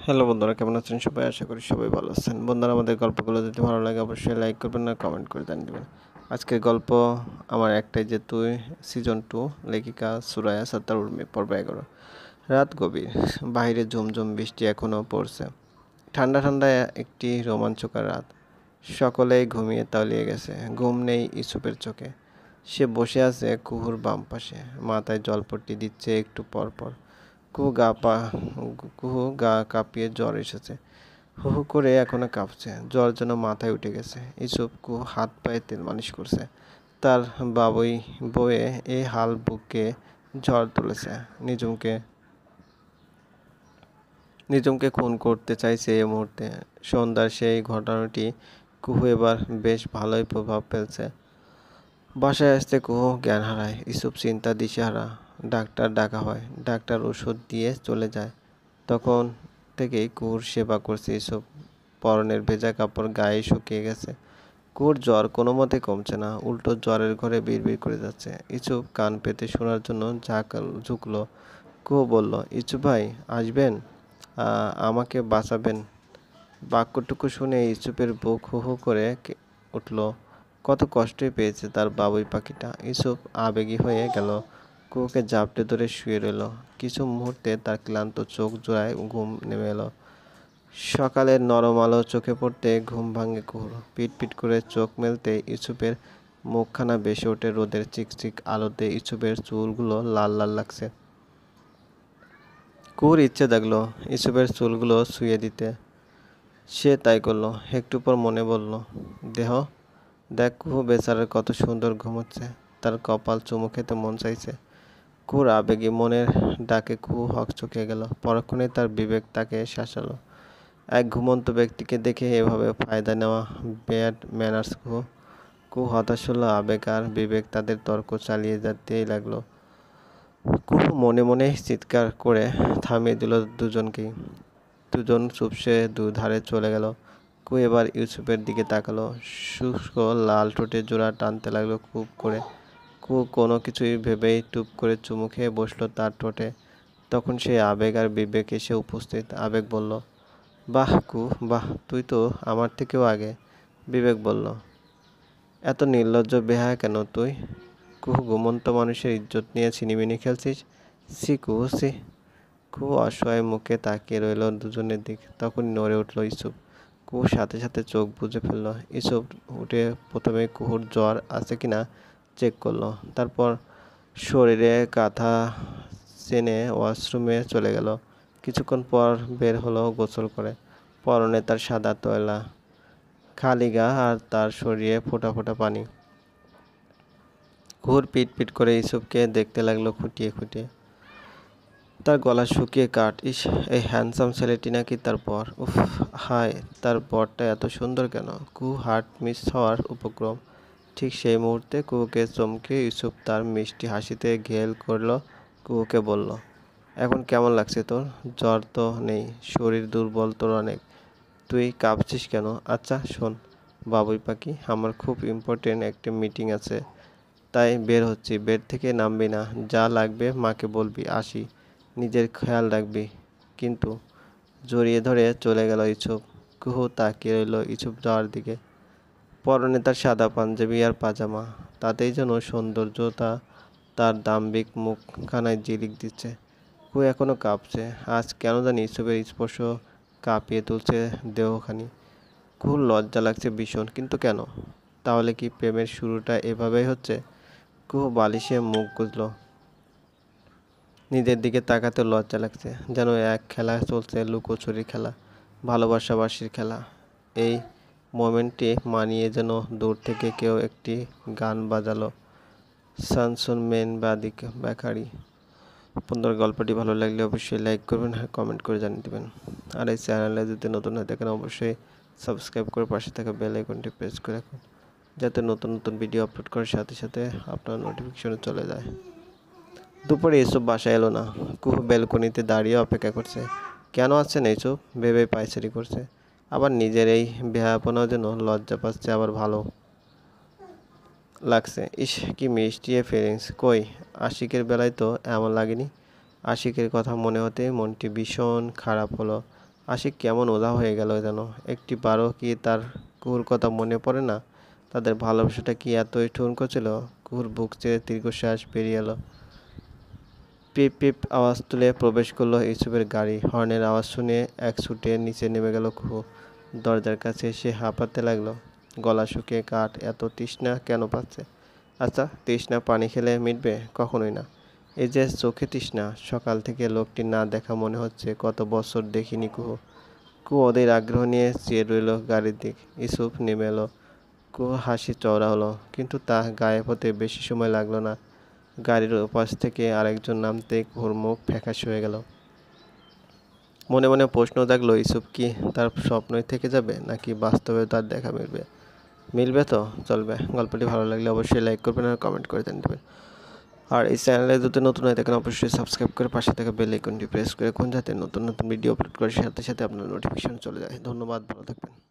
Hello বন্ধুরা, কেমন আছেন সবাই? আশা করি সবাই ভালো আছেন। বন্ধুরা, আমাদের গল্পগুলো যদি ভালো লাগে অবশ্যই লাইক করবেন আর কমেন্ট করে জানিয়ে দেবেন। আজকের গল্প আমার একটাই, যে তুই, সিজন 2, লেখিকা সুরায়া সাত্তার উর্মি, পর্ব 11। রাত গভীর, বাইরে ঝুমঝুম বৃষ্টি এখনও পড়ছে। ঠান্ডা ঠান্ডা একটি রোমাঞ্চকর রাত। সকলেই ঘুমিয়ে তলিয়ে গেছে। ঘুম নেই ইউসুফের চোখে। সে বসে আছে কুহুর বাম পাশে, মাথায় জলপট্টি দিচ্ছে একটু পর পর। কুহু গা কাঁপিয়ে জ্বর এসেছে। হু হু করে এখনো কাঁপছে। জ্বর যেন মাথায় উঠে গেছে। ইসুপ কুহু হাত পায়ে তেল মালিশ করছে। তার বাবুই বয়ে এই হাল বুকে ঝড় তুলেছে। নিজুমকে খুন করতে চাইছে এই মুহূর্তে। সন্ধ্যার সেই ঘটনাটি কুহু এবার বেশ ভালোই প্রভাব ফেলছে। বাসায় আসতে কুহু জ্ঞান হারায়। ইসুপ চিন্তা দিশেহারা। ডাক্তার ডাকা হয়। ডাক্তার ওষুধ দিয়ে চলে যায়। তখন থেকেই কুহুর সেবা করছে ইসুপ। পরনের ভেজা কাপড় গায়ে শুকিয়ে গেছে। কুহুর জ্বর কোনো মতে কমছে না, উল্টো জ্বরের ঘরে বিড়বিড় করে যাচ্ছে। ইসুপ কান পেতে শোনার জন্য ঝুঁকলো। কুহু বলল, ইসুপ ভাই, আসবেন? আমাকে বাঁচাবেন। বাক্যটুকু শুনে ইসুপের বুক হু হু করে উঠল। কত কষ্টই পেয়েছে তার বাবুই পাখিটা। ইসুপ আবেগী হয়ে গেল। কুকুরকে জাপটে ধরে শুয়ে রইল। কিছু মুহূর্তে তার ক্লান্ত চোখ জোড়ায় ঘুম নেমে এলো। সকালের নরম আলো চোখে পড়তে ঘুম ভাঙে কুহুর। পিট করে চোখ মেলতে ইসুপের মুখখানা ভেসে ওঠে রোদের চিকচিক আলোতে। ইসুপের চুলগুলো লাল লাল লাগছে। কুহুর ইচ্ছে জাগলো ইসুপের চুলগুলো শুয়ে দিতে। সে তাই করলো। একটু পর মনে বলল, দেখ কুহু বেচারার কত সুন্দর ঘুমোচ্ছে। তার কপাল চুমু খেতে মন চাইছে। কুহুর আবেগী মনের ডাকে কুহু হকচকে গেল। পরক্ষণেই তার বিবেক তাকে শাসালো। এক ঘুমন্ত ব্যক্তিকে দেখে এভাবে ফায়দা নেওয়া ব্যাড ম্যানার্স। কুহু হতাশ হলো। আবেগ আর বিবেক তাদের তর্ক চালিয়ে যেতেই লাগলো। কুহু মনে মনে চিৎকার করে থামিয়ে দিল দুজনকেই। দুজন চুপসে দুধারে চলে গেল। কুহু এবার ইউসুফের দিকে তাকালো। শুষ্ক লাল ঠোঁটে জোড়া টানতে লাগলো খুব করে। কুহু কোনো কিছুই ভেবেই টুপ করে চুমু খেয়ে বসলো তার ঠোঁটে। তখন সেই আবেগ আর বিবেক এসে উপস্থিত। আবেগ বলল, বাহ কুহু, বাহ, তুই তো আমার থেকেও আগে। বিবেক বলল, এত নির্লজ্জ বেহায়া কেন তুই? কুহু, ঘুমন্ত মানুষের ইজ্জত নিয়ে ছিনিমিনি খেলছিস? সি কুহু, সি। কুহু অসহায় মুখে তাকিয়ে রইল দুজনের দিকে। তখন নড়ে উঠল ইসুপ। কুহুর সাথে সাথে চোখ বুজে ফেলল। ইসুপ উঠে প্রথমে কুহুর জ্বর আছে কিনা চেক করলো। তারপর শরীরে কাঁথা চেনে ওয়াশরুমে চলে গেল। কিছুক্ষণ পর বের হলো গোসল করে। পরনে তার সাদা তয়লা, খালি গা আর তার শরীরে ফোঁটা ফোঁটা পানি। কুহুর পিট করে ইসুপকে দেখতে লাগলো খুঁটিয়ে খুঁটিয়ে। তার গলা শুকিয়ে কাঠ। ইস, এই হ্যান্ডসাম ছেলেটি নাকি তার বর। উফ, হায়, তার বরটা এত সুন্দর কেন? কুহু হার্ট মিস হওয়ার উপক্রম। ঠিক সেই মুহূর্তে কুহুকে চমকে ইউসুফ তার মিষ্টি হাসিতে ঘেল করল। কুহুকে বলল, এখন কেমন লাগছে তোর? জ্বর তো নেই, শরীর দুর্বল তোর অনেক। তুই কাঁপছিস কেন? আচ্ছা শোন বাবুই পাখি, আমার খুব ইম্পর্টেন্ট একটা মিটিং আছে, তাই বের হচ্ছি। বেড থেকে নামবি না। যা লাগবে মাকে বলবি। আসি। নিজের খেয়াল রাখবি কিন্তু। জড়িয়ে ধরে চলে গেল ইসুপ। কুহু তাকিয়ে রইল ইসুপ যাওয়ার দিকে। পরনে তার সাদা পাঞ্জাবি আর পাজামা। তাতেই যেন সৌন্দর্যতা তার দাম্ভিক মুখখানায় জিলিক দিচ্ছে। কুহু এখনো কাঁপছে। আজ কেন জানি ইসুপের স্পর্শ কাঁপিয়ে তুলছে দেহখানি। কুহুর লজ্জা লাগছে ভীষণ, কিন্তু কেন? তাহলে কি প্রেমের শুরুটা এভাবেই হচ্ছে? কুহু বালিশে মুখ গুজল। নিজের দিকে তাকাতে লজ্জা লাগছে। যেন এক খেলা চলছে, লুকোচুরি খেলা, ভালোবাসাবাসির খেলা। এই মোমেন্টে মানিয়ে যেন দূর থেকে কেউ একটি গান বাজালো, সানসুন মেন বাদিক বেকারি। সুন্দর গল্পটি ভালো লাগলে অবশ্যই লাইক করবেন আর কমেন্ট করে জানিয়ে দেবেন। আর এই চ্যানেলে যদি নতুন হয়ে থাকেন অবশ্যই সাবস্ক্রাইব করে পাশে থাকা বেল আইকনটি প্রেস করে রাখুন, যাতে নতুন নতুন ভিডিও আপলোড করার সাথে সাথে আপনার নোটিফিকেশনে চলে যায়। দুপুরে এসব বাসায় এলো না। কুহু ব্যালকনিতে দাঁড়িয়ে অপেক্ষা করছে। কেন আসছে না এসব ভেবে পায়চারি করছে। আবার নিজের এই বেহায়াপনাও যেন লজ্জা পাচ্ছে, আবার ভালো লাগছে। ইস, কি মিষ্টি এ ফিলিংস। কই, আশিকের বেলায় তো এমন লাগেনি। আশিকের কথা মনে হতে মনটি ভীষণ খারাপ হলো। আশিক কেমন উধাও হয়ে গেল যেন। একটিবারও কি তার কুহুর কথা মনে পড়ে না? তাদের ভালোবাসাটা কি এতই ঠুনকো ছিল? কুহুর বুক চেয়ে দীর্ঘশ্বাস বেরিয়ে এলো। পিপ পিপ আওয়াজ তুলে প্রবেশ করলো ইউসুফের গাড়ি। হর্নের আওয়াজ শুনে এক ছুটে নিচে নেমে গেল কুহু। দরজার কাছে এসে হাঁপাতে লাগলো। গলা শুকিয়ে কাঠ। এত তৃষ্ণা কেন পাচ্ছে? আচ্ছা, তৃষ্ণা পানি খেলে মিটবে? কখনোই না। এই যে চোখে তৃষ্ণা। সকাল থেকে লোকটি না দেখা মনে হচ্ছে। কত বছর দেখিনি কুহু। কুহু ওদের আগ্রহ নিয়ে চেয়ে রইল গাড়ির দিক। ইউসুফ নেমে এলো। কুহু হাসি চওড়া হলো, কিন্তু তা গায়েব হতে বেশি সময় লাগলো না। গাড়ির ওপাশ থেকে আরেকজন নামতেই কুহুর মুখ ফ্যাকাশে হয়ে গেল। মনে মনে প্রশ্ন জাগলো, ইউসুফ কি তার স্বপ্নই থেকে যাবে, নাকি বাস্তবে তার দেখা মিলবে? মিলবে তো চলবে। গল্পটি ভালো লাগলে অবশ্যই লাইক করবেন আর কমেন্ট করে জানিয়ে দেবেন। আর এই চ্যানেলে যদি নতুন হয়ে থাকেন অবশ্যই সাবস্ক্রাইব করে পাশে থাকা বেল আইকনটি প্রেস করে রাখুন, যাতে নতুন নতুন ভিডিও আপলোড করার সাথে সাথে আপনার নোটিফিকেশন চলে যায়। ধন্যবাদ, ভালো থাকবেন।